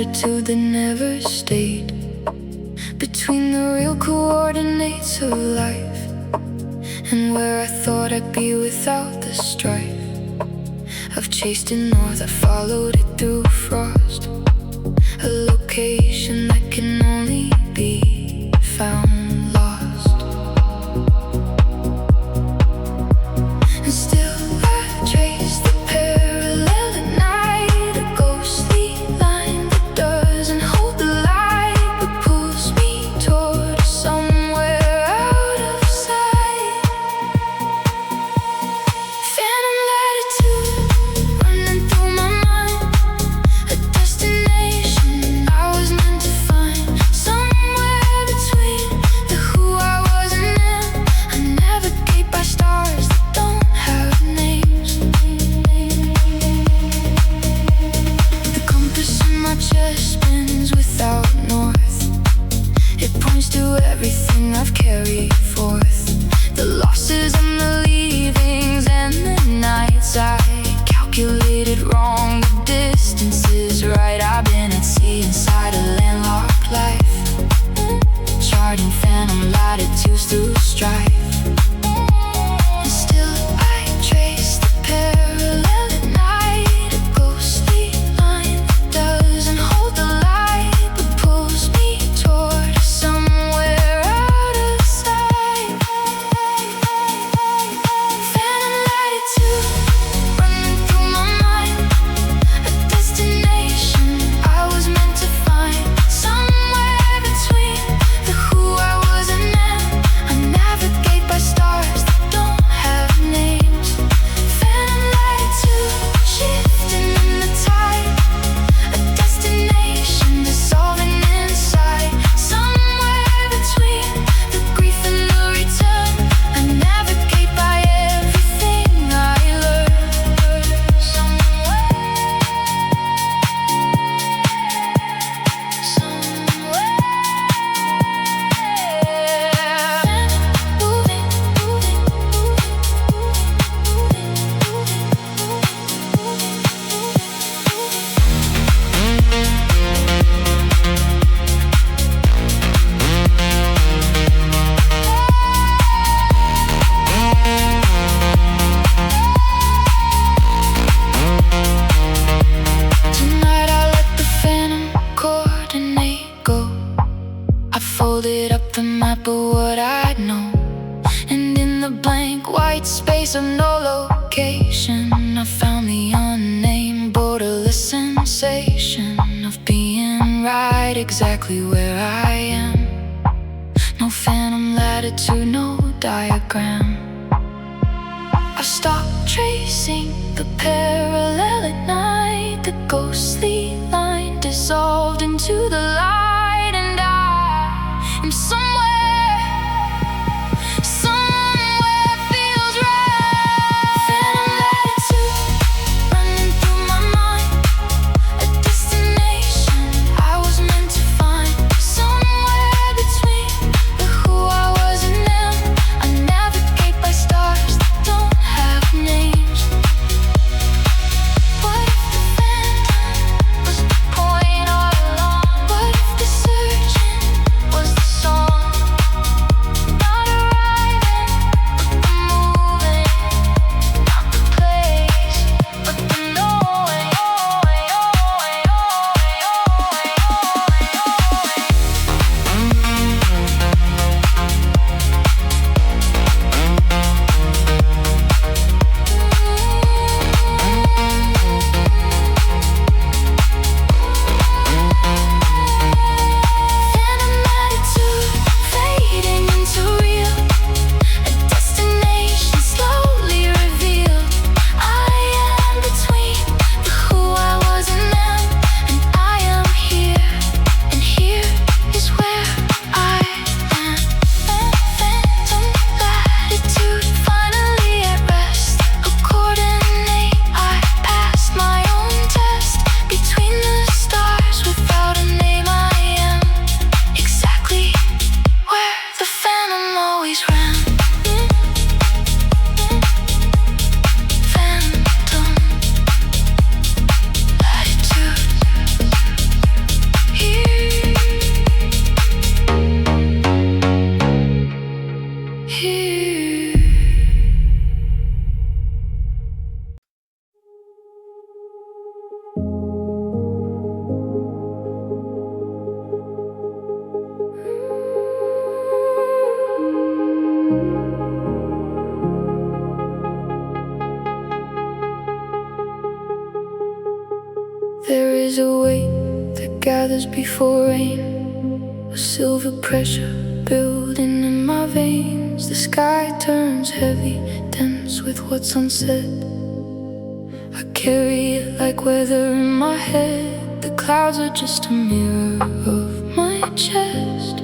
latitude that never stayed, between the real coordinates of life and where I thought I'd be without the strife. I've chased it north, I followed it through frost, a location that can only be found lost. And still I trace the parallel at night, a ghostly line that doesn't hold the light, but pulls me toward somewhere out of sight. Phantom latitude running through my mind, a destination I was meant to find, somewhere between the who I was and them. I navigate by stars that don't have names. The compass in my chest spins without north, it points to everything I've carried forth, the losses and the leavings and the nights I calculated wrong, the distances right. I've been at sea inside a landlocked life, charting phantom latitudes through strife. And still I trace the parallel at night, a ghostly line that doesn't hold the light, but pulls me toward somewhere out of sight. Phantom latitude running through my mind, a destination I was meant to find, somewhere between the who I was and them. I navigate by stars that don't have names. Phantom latitude shifting in the tide, a destination dissolving inside, somewhere between the grief and the return. I navigate by everything I learned. Somewhere tonight I let the phantom coordinate go. I folded up the map of what I know, and in the blank white space of no location, I found the unnamed borderless sensation of being right exactly where I am. No phantom latitude, no diagram. I stopped tracing the parallel at night, the ghostly line dissolved into the light, and I am somewhere, somewhere feels right. Phantom latitude running through my mind, a destination I was meant to find, somewhere between the who I was and them. I navigate by stars that don't have names. What if the phantom was the point all along? What if the gathers before rain, a silver pressure building in my veins. The sky turns heavy, dense with what's unsaid. I carry it like weather in my head. The clouds are just a mirror of my chest,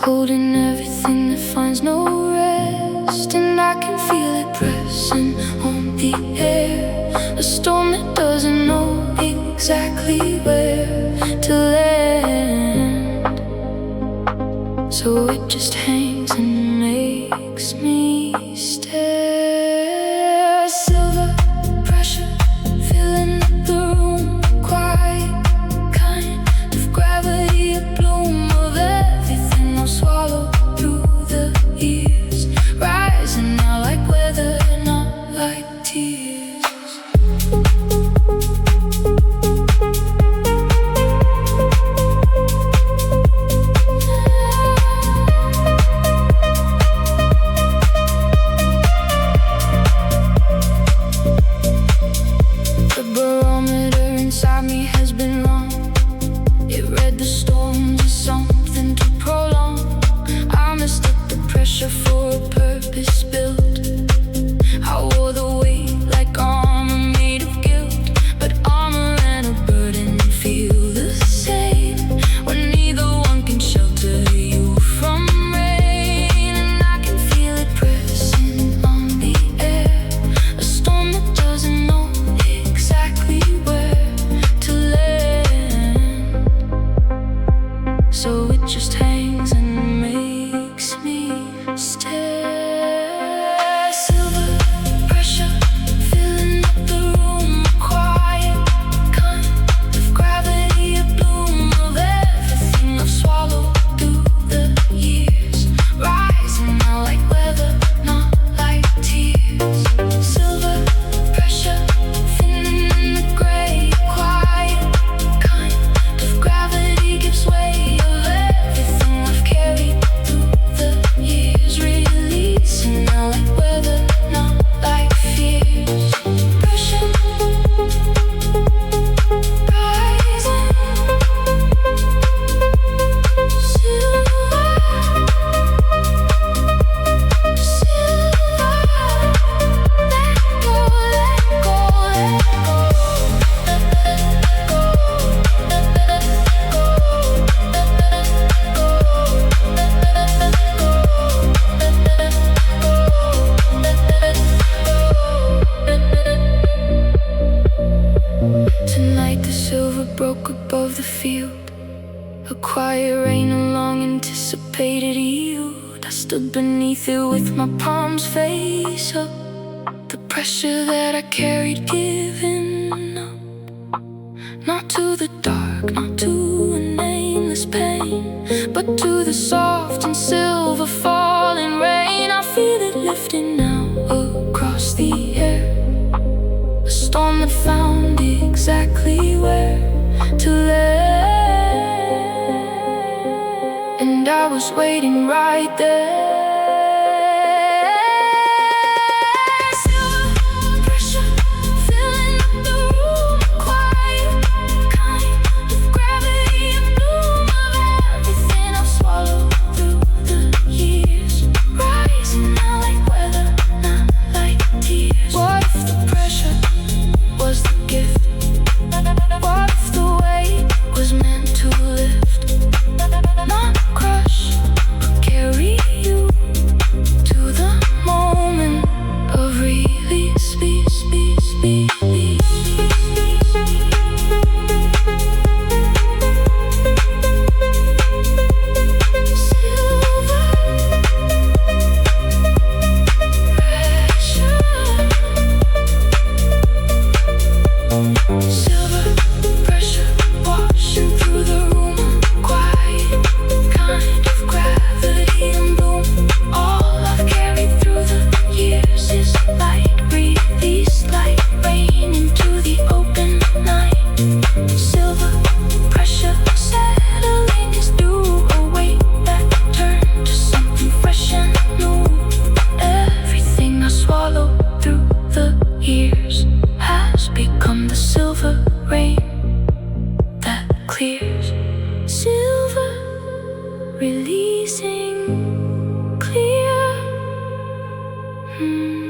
holding everything that finds no rest. And I can feel it pressing on the air, a storm that doesn't know exactly where to land. So it just hangs and makes me stare. Silver pressure filling up the room, quiet kind of gravity, a bloom of everything I'll swallow through the years, rising now like weather, not like tears. For a purpose built, I wore the weight like armor made of guilt. But armor and a burden feel the same when neither one can shelter you from rain. And I can feel it pressing on the air, a storm that doesn't know exactly where to land. So it just hangs and makes me stare. Silver pressure filling up the room, quiet kind of gravity, a bloom of everything I've swallowed through the years, rising now like weather, not like tears. Silver pressure thinning in the gray, quiet kind of gravity gives way of everything I've carried through the years, releasing now like weather, not like fears. Pressure rising, silver, let go, let go, let Tonight the silver broke above the field, a quiet rain, a long anticipated yield. I stood beneath it with my palms face up, the pressure that I carried giving up. Not to the dark, not to a nameless pain, but to the soft and silver falling rain. I feel it lifting now across the air, a storm that found exactly where to land. And I was waiting right there. Silver pressure filling up the room, quiet kind of gravity, a bloom of everything I've swallowed through the years, rising now like weather, not like tears. What if the pressure was the gift? What if the weight was meant to lift, not crush, but carry you?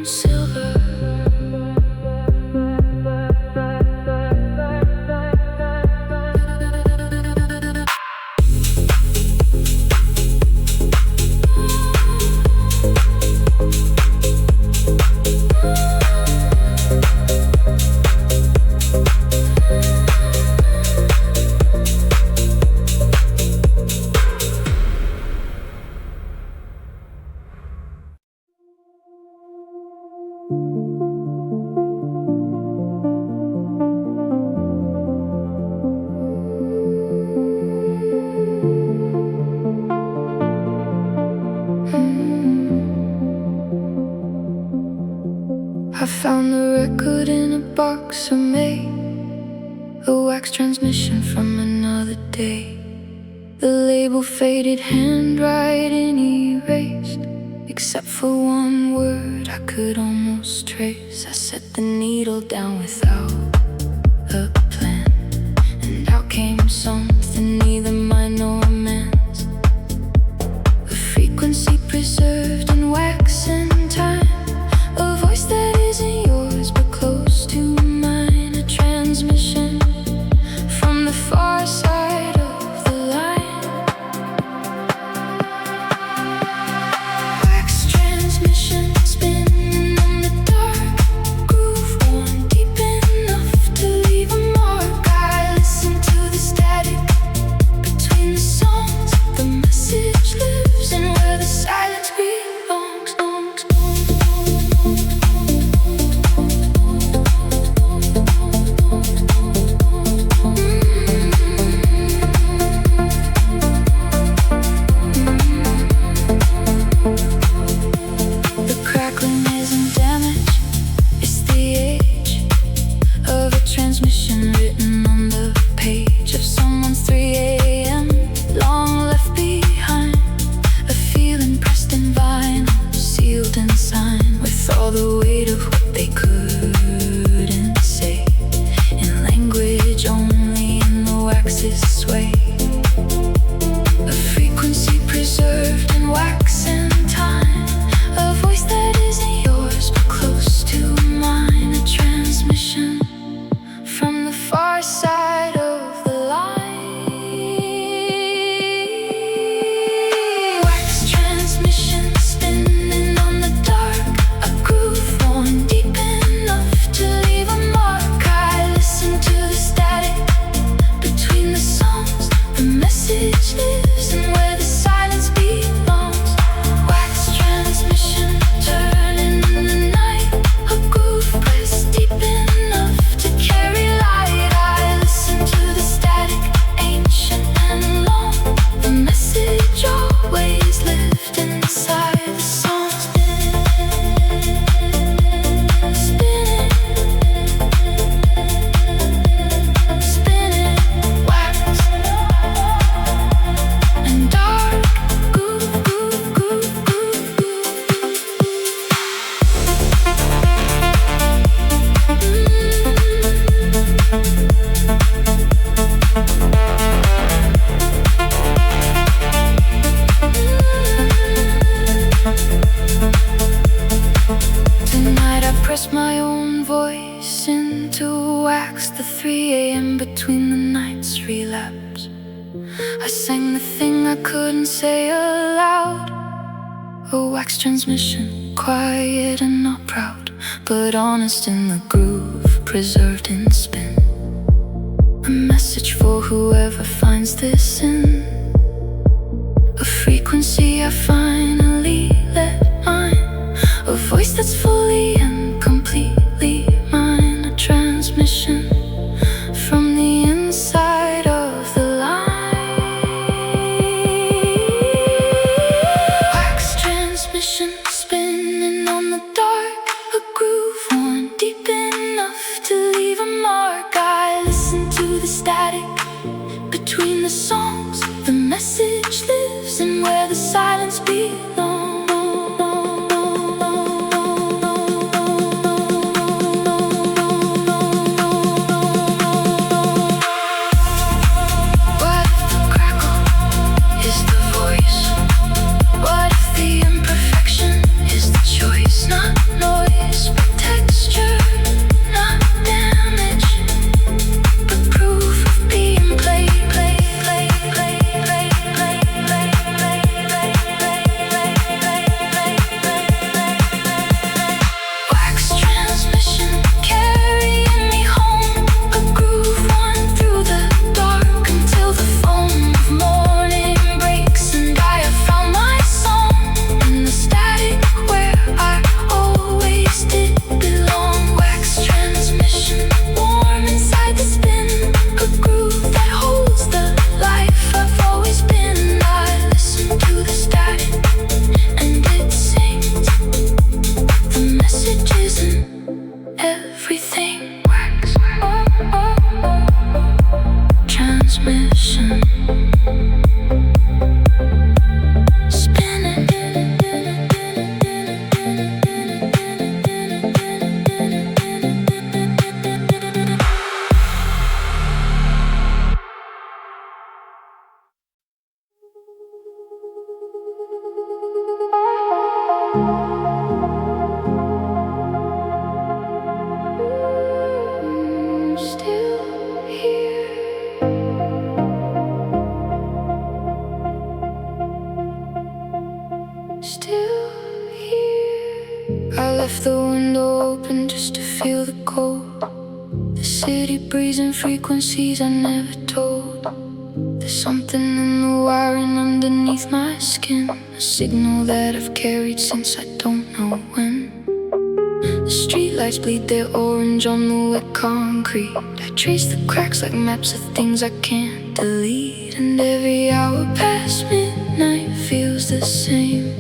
silver. I found the record in a box I made, a wax transmission from another day. The label faded, handwriting erased, except for one word I could almost trace. I set the needle down without a plan, and out came something neither mine nor man's. A frequency preserved in wax and time, a voice that isn't yours but close to mine. A transmission from the far side of the line. Wax transmission spinning on the dark groove, worn deep enough to leave a mark. I listen to the static between the songs. The message lives in where the silence belongs. The crackling isn't damage, it's the age of a transmission written on the page of someone's 3 a.m. long left behind. A feeling pressed in vinyl, sealed and signed, with all the weight of what they couldn't say, in language only in the wax's sway. A frequency preserved in wax and time, a voice that isn't yours but close to mine. A transmission from the far side of the line. Wax transmission spinning on the dark, a groove worn deep enough to leave a mark. I listen to the static between the songs. The message lives in where the silence belongs. Wax transmission turning in the night, a groove pressed deep enough to carry light. I listen to the static, ancient and long. The message always lived inside the song. Spinning, spinning, wax and dark, groove, groove, groove, groove, Tonight I press my own voice into wax. The 3 a.m. between the nights relapse. I sang the thing I couldn't say aloud. A wax transmission, quiet and not proud, but honest in the groove, preserved in spin. A message for whoever finds this in. A frequency I finally let mine, a voice that's fully and completely mine. A transmission from the inside of the line. Wax transmission spinning on the dark, a groove worn deep enough to leave a mark. I listen to the static between the songs. The message lives in where the silence belongs. left the window open just to feel the cold. The city breathing frequencies I never told. There's something in the wiring underneath my skin, a signal that I've carried since I don't know when. The streetlights bleed their orange on the wet concrete. I trace the cracks like maps of things I can't delete. And every hour past midnight feels the same,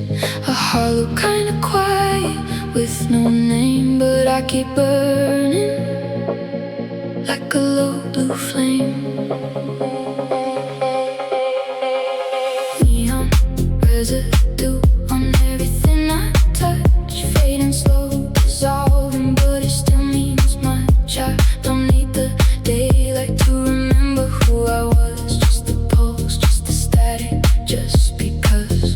a hollow kind of quiet with no name. But I keep burning like a low blue flame. Neon residue on everything I touch, fading slow, dissolving, but it still means much. I don't need the daylight to remember who I was. Just the pulse, just the static, just because.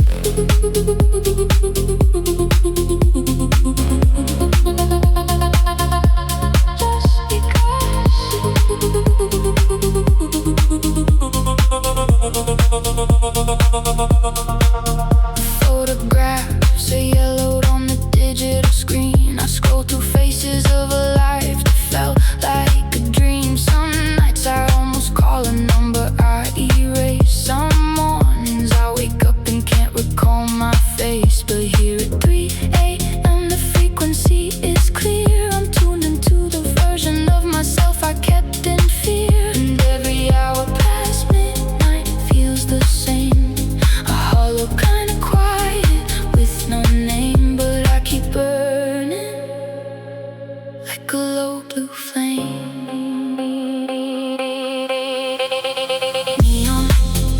Photographs are yellowed on the digital screen. I scroll through faces of a life that felt like a dream. Some nights I almost call a number I erase. Some mornings I wake up and can't recall my face. But here at 3 a.m. the frequency is clear. I'm tuned into the version of myself I kept in fear. And every hour past midnight feels the same, a hollow kind of quiet with no name. But I keep burning like a low blue flame. Neon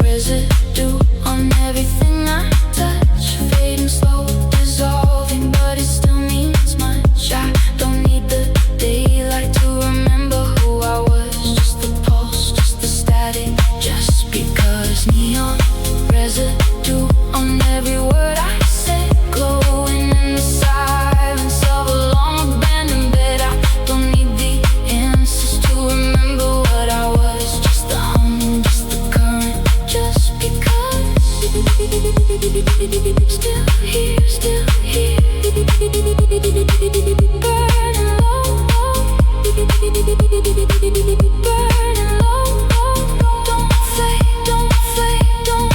residue on everything I touch, fading slow, dissolving, but it still means much. I don't need the daylight to remember who I was. Just the pulse, just the static, just because. Neon residue on every word I said, glowing in the silence of a long abandoned bed. I don't need the answers to remember what I was. Just the hum, just the current, just because. Still here, still here, burning low, burning low. Don't fade, don't fade, don't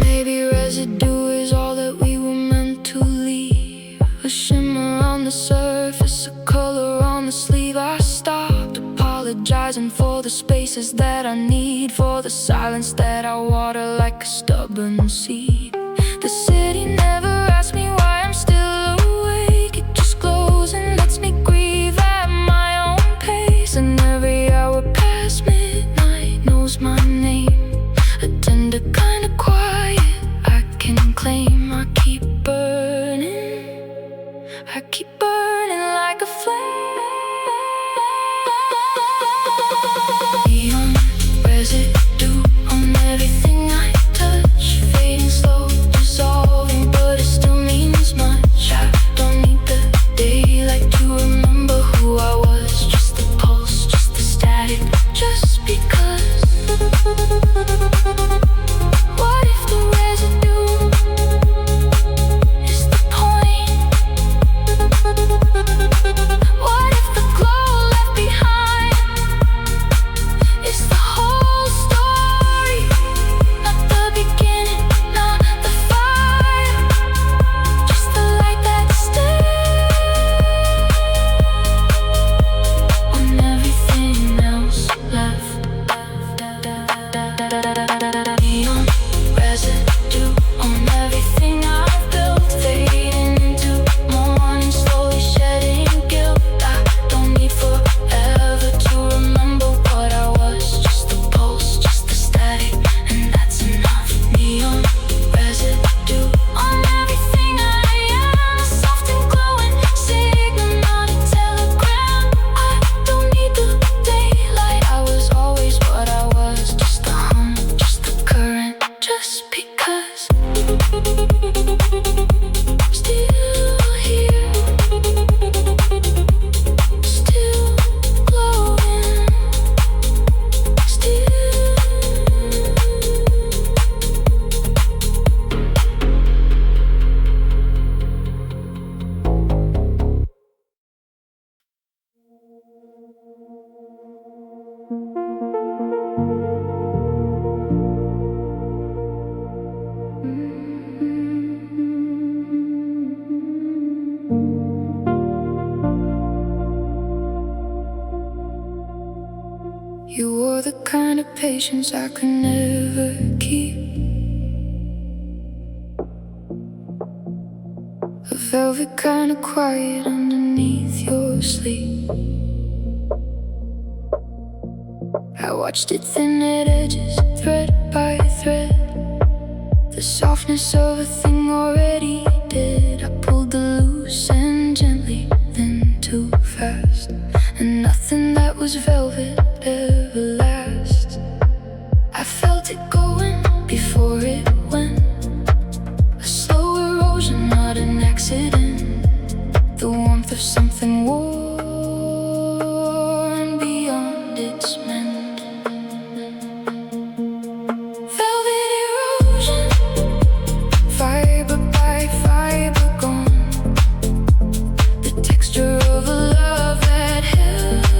maybe residue is all that we were meant to leave. A shimmer on the surface, a color on the sleeve. I stopped apologizing for the spaces that I need, for the silence that I water like a stubborn seed. The city never asked me why I'm still awake. It just glows and lets me grieve at my own pace. And every hour past midnight knows my name, a tender kind of quiet I can claim. I keep burning, I keep burning like a flame. Neon residue on everything I touch, fading slow, dissolving. patience I could never keep. A velvet kind of quiet underneath your sleep. I watched it thin at edges, thread by thread. The softness of a thing already dead. I pulled the loose end gently, then too fast. And nothing that was velvet ever lasts. I felt it going before it went. A slow erosion, not an accident. The warmth of something worn beyond its mend. Velvet erosion, fiber by fiber gone. The texture of a love that held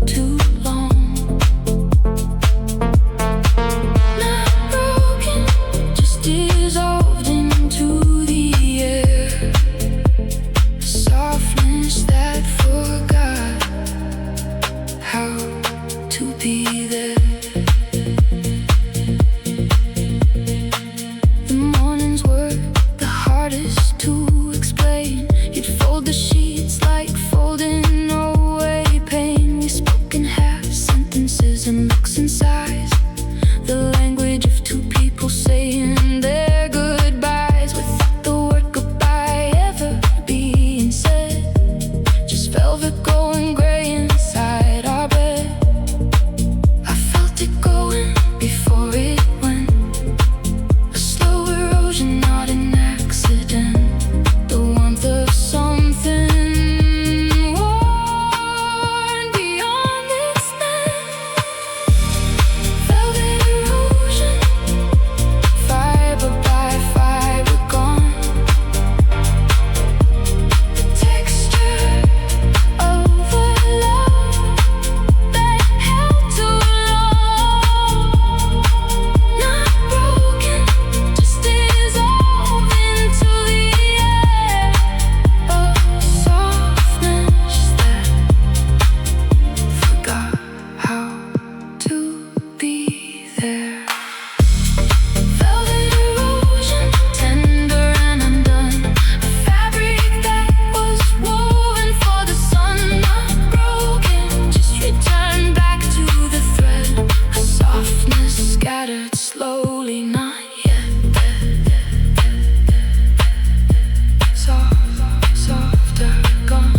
too long. Not broken, just dissolved into the air. A softness that forgot how to be there. The mornings were the hardest to explain. You'd fold the sheets like folding away pain. We spoke in half sentences and looks and sighs. The language of two people saying their goodbyes without the word goodbye ever being said. Just velvet going gray inside our bed. I felt it going before it went. A slow erosion, not an accident. The warmth of something worn beyond its net. Velvet erosion, fiber by fiber gone. The texture of a love that held too long. Not broken, just dissolved into the air. A softness that forgot how to be there. Velvet erosion, tender and undone. A fabric that was woven for the sun. Not broken, just returned back to the thread. A softness scattered slowly, not yet. Softer, gone,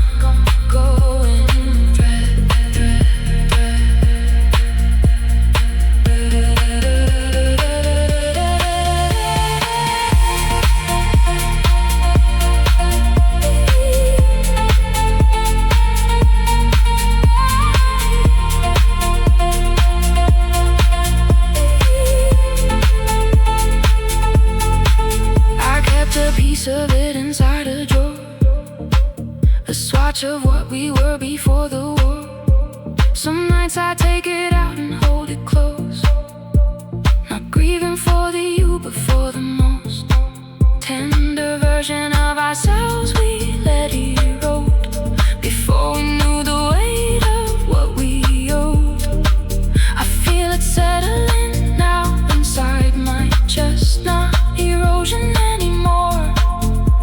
going thread. I kept a piece of it inside a drawer. A swatch of what we were before the war. Some nights I take it out and hold it close. Not grieving for the you, but for the most tender version of ourselves we let erode. Before we knew the weight of what we owed. I feel it settling now inside my chest. Not erosion anymore,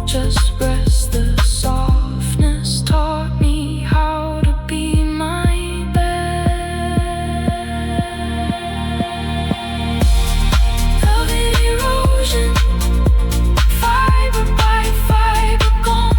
just rest. The softness taught me how to be my best. Velvet erosion, fiber by fiber gone.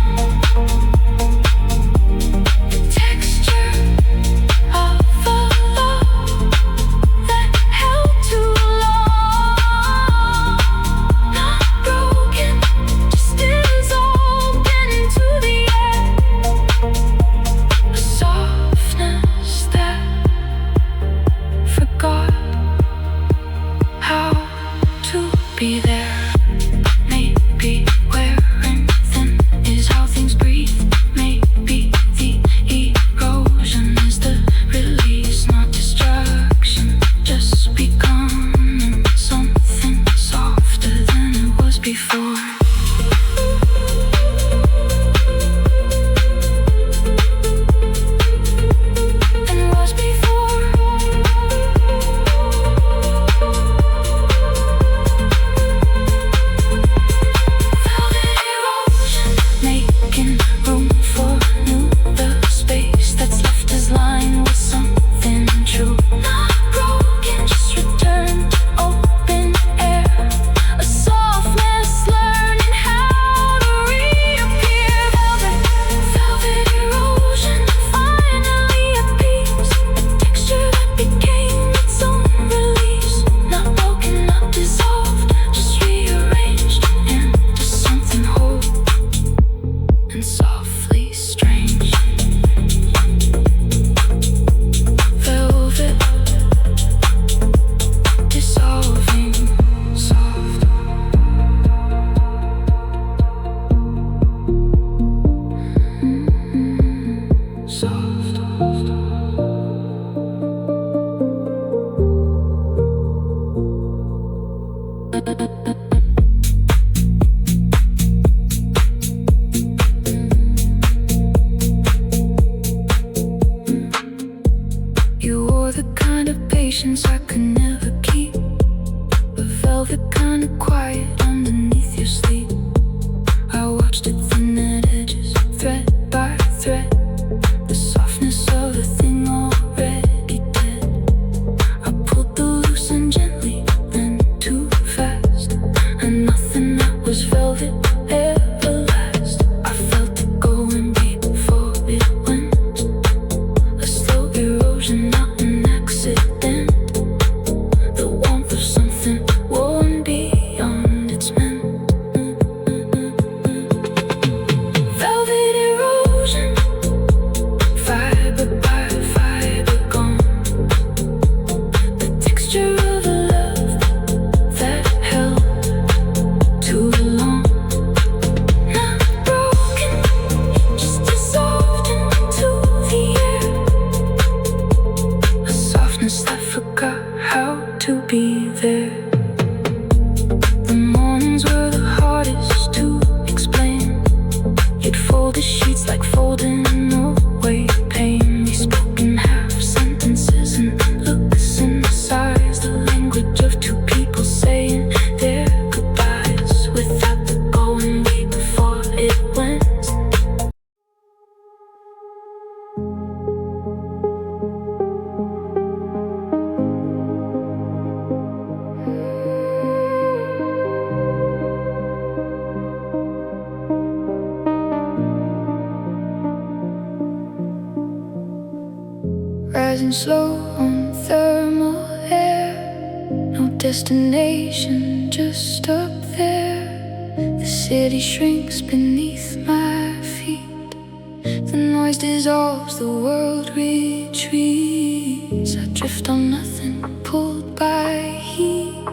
rising slow on thermal air. No destination, just up there. The city shrinks beneath my feet. The noise dissolves, the world retreats. I drift on nothing, pulled by heat.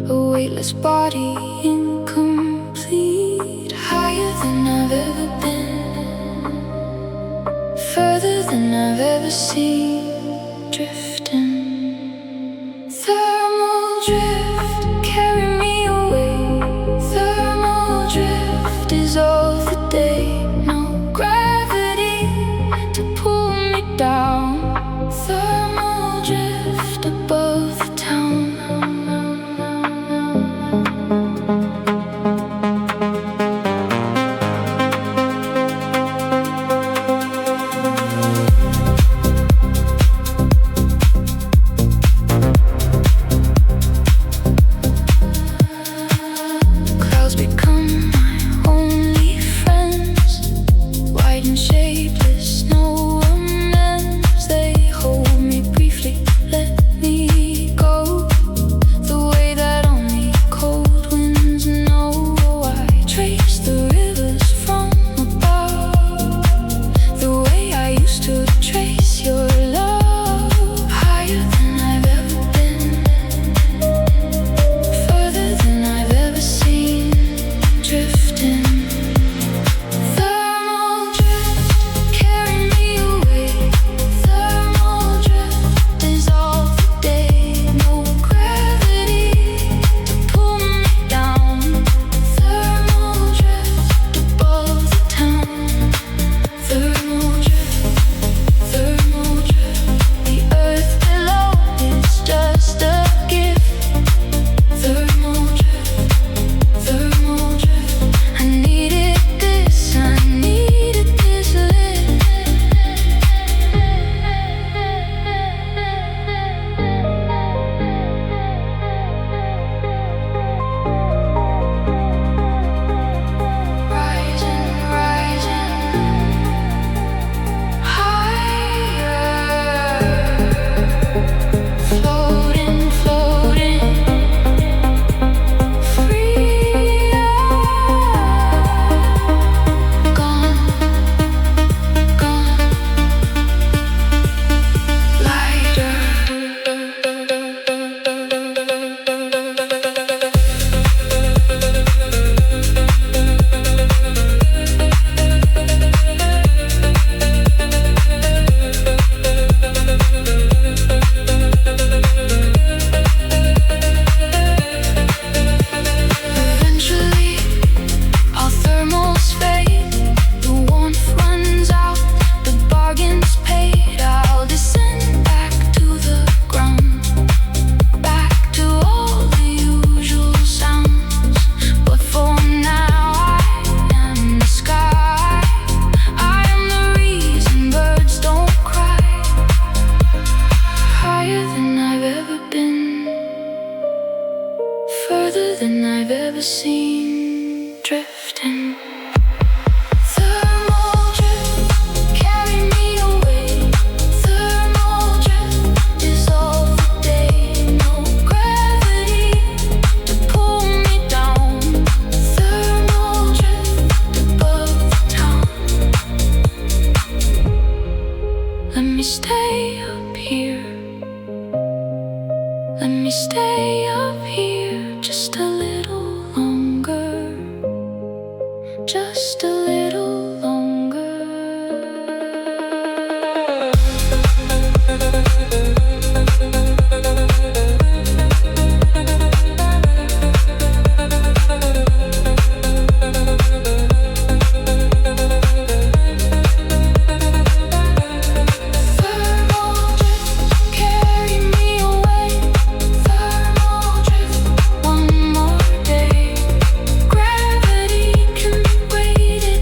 A weightless body, incomplete. Higher than I've ever been, further than I've ever seen. Drifting, thermal drift, carry me away. Thermal drift, dissolve the day. No gravity to pull me down. Thermal drift above the town. Waited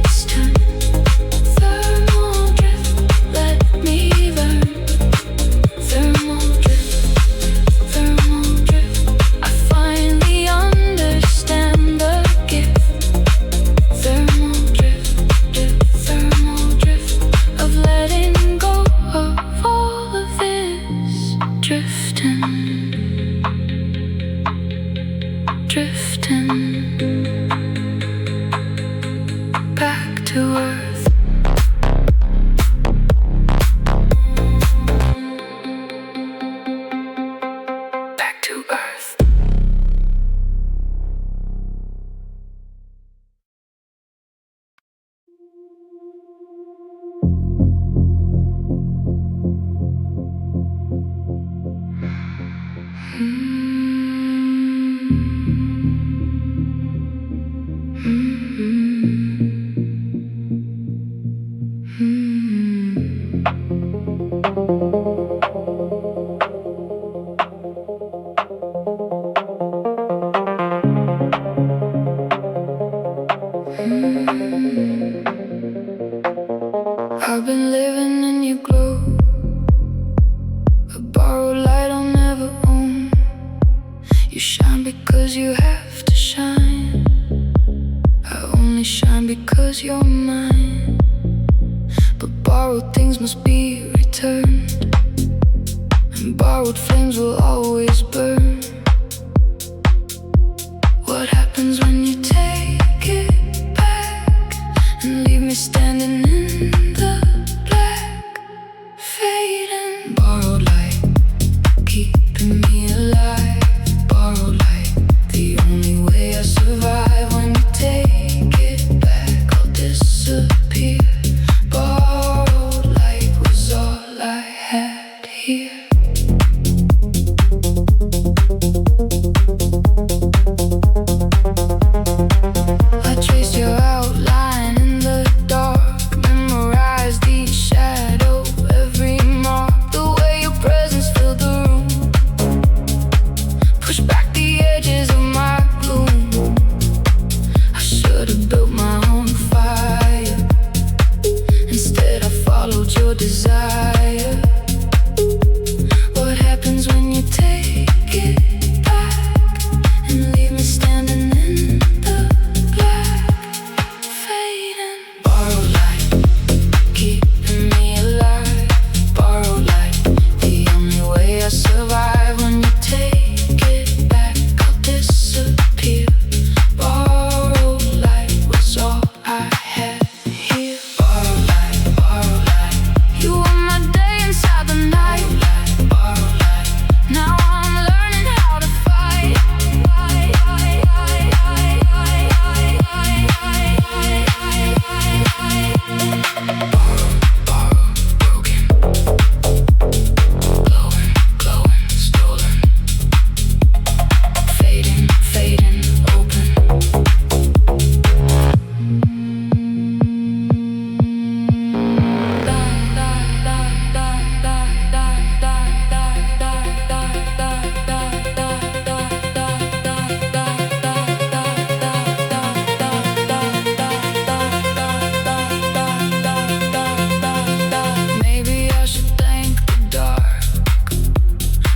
I've been living in your glow, a borrowed light I'll never own. You shine because you have to shine. I only shine because you're mine. But borrowed things must be returned, and borrowed flames will always burn. What happens when you take it back and leave me standing in the black, fading? Borrowed light, keeping me alive. Borrowed light, the only way I survive. When you take it back, I'll disappear. Borrowed light was all I had here. I traced your outline in the dark, memorized each shadow, every mark. The way your presence filled the room, pushed back the edges of my gloom. I should have built my own fire, instead I followed your desire. What happens when you take it back and leave me standing in the black, fading? Borrowed light, keeping me alive. Borrowed light, the only way I survive. When you take it back, I'll disappear. Borrowed light was all I had here. Borrowed light, you were my day inside the night. Borrowed light, now I'm learning how to fight. Borrowed, broken, glowing, stolen, fading, open. Maybe I should thank the dark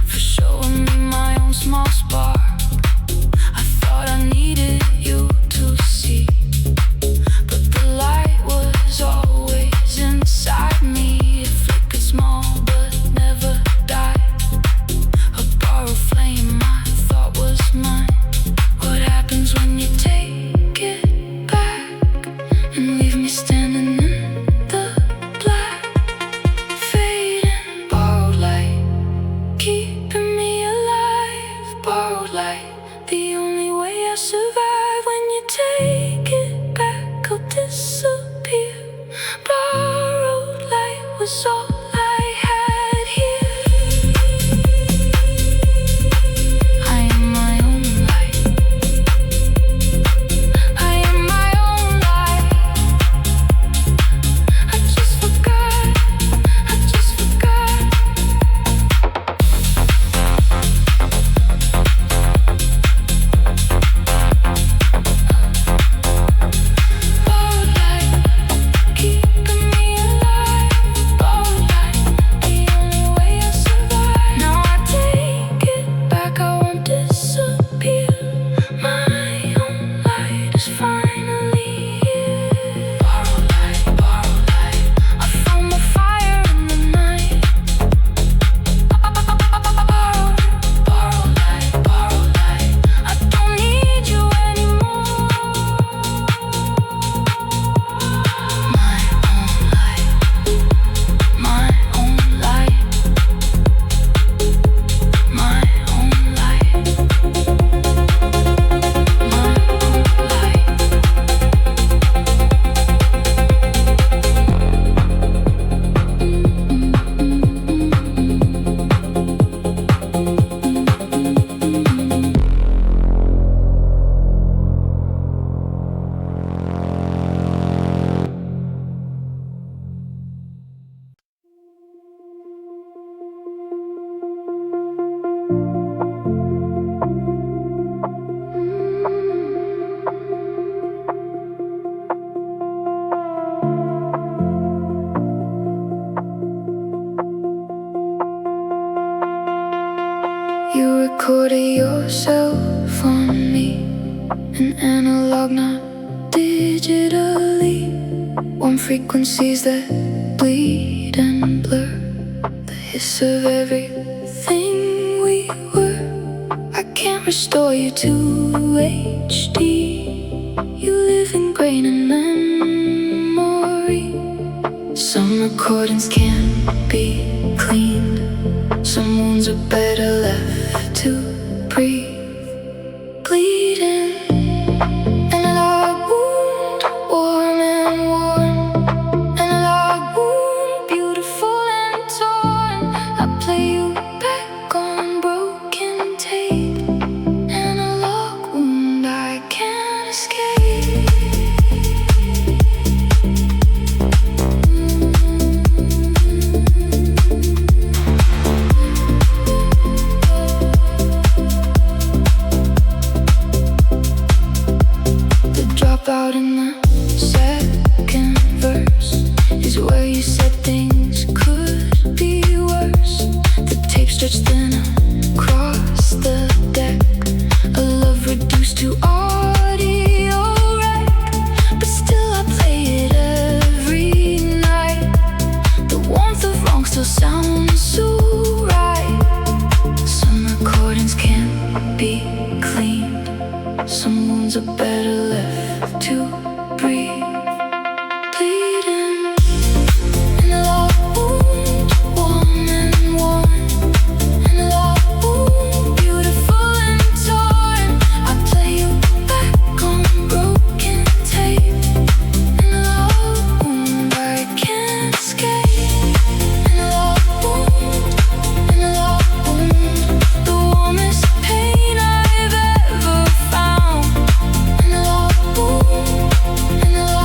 for showing me my own small spark. I thought I needed you to see, but the light was always inside me. It flickered small but never died. A borrowed flame I thought was mine. What happens when you take it back and leave me standing in the black, fading? Borrowed light, keeping me alive. Borrowed light, the only way I survive. When you take it back, I'll disappear. Borrowed light was all I had here. I am my own light. I am my own light. I just forgot. Borrowed light, keeping me alive. Borrowed light, the only way I survive. Now I take it back, I won't disappear. My own light is finally here. Borrowed light, I found the fire in the night. Borrowed light, I don't need you anymore. My own light, my own light, my own light, my own light. analog, not digitally. Warm frequencies that bleed and blur the hiss of everything we were. I can't restore you to HD. You live in grain and memory. Some recordings can't be cleaned. Some wounds are better left to breathe. Bleeding, analog wound, warm and warm. Analog wound, beautiful and torn. I play you back on broken tape. Analog wound, I can't escape. Out in the second verse is where you said things could be worse. The tape stretched thin across the deck, a love reduced to audio wreck. But still I play it every night. The warmth of wrong still sounds so right. Some recordings can't be cleaned. Some wounds are better left to breathe. Bleeding, analog wound, warm and warm. Analog wound, beautiful and torn. I play you back on broken tape. Analog wound, I can't escape. Analog wound, the warmest pain I've ever found. Analog wound, analog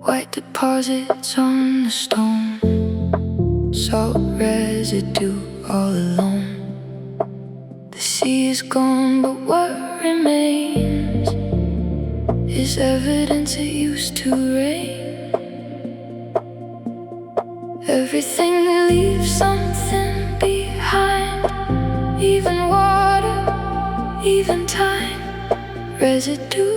white deposits on the stone, salt residue all alone. The sea is gone, but what remains is evidence it used to rain. Everything leaves something behind, even water, even time, residue.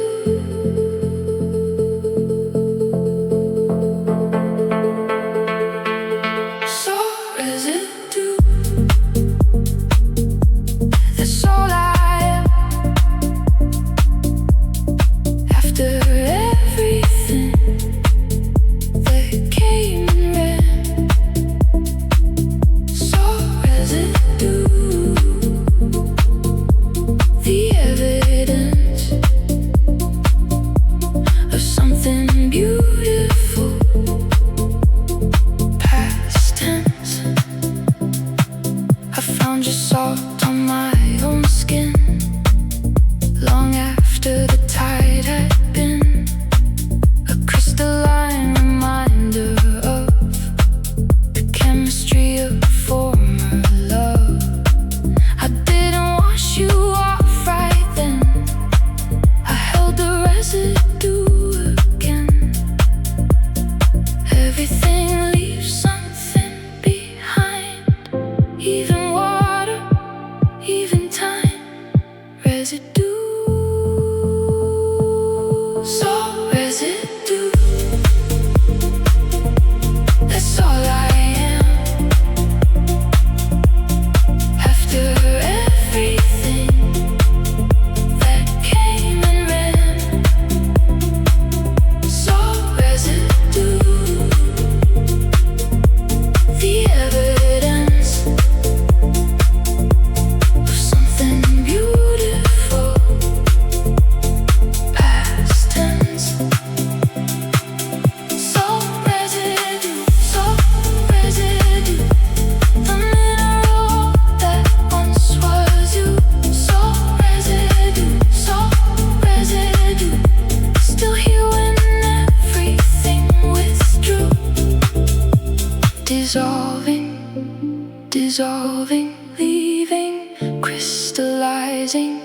Dissolving, leaving, crystallizing,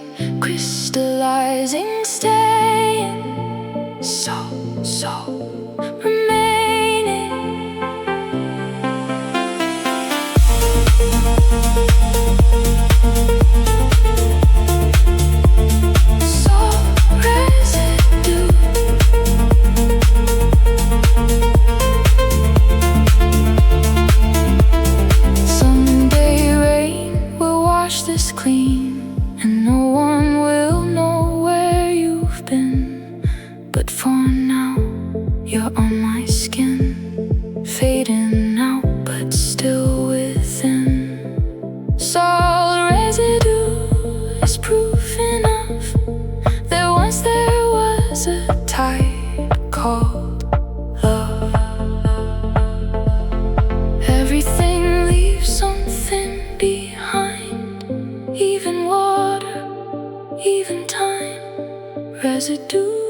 staying, so remaining. So residue. This clean, and no one will know where you've been. But for now, you're on my skin, fading out, but still within. Salt residue is proof enough that once there was a tide called love. Everything leaves something behind, even water, even time, residue.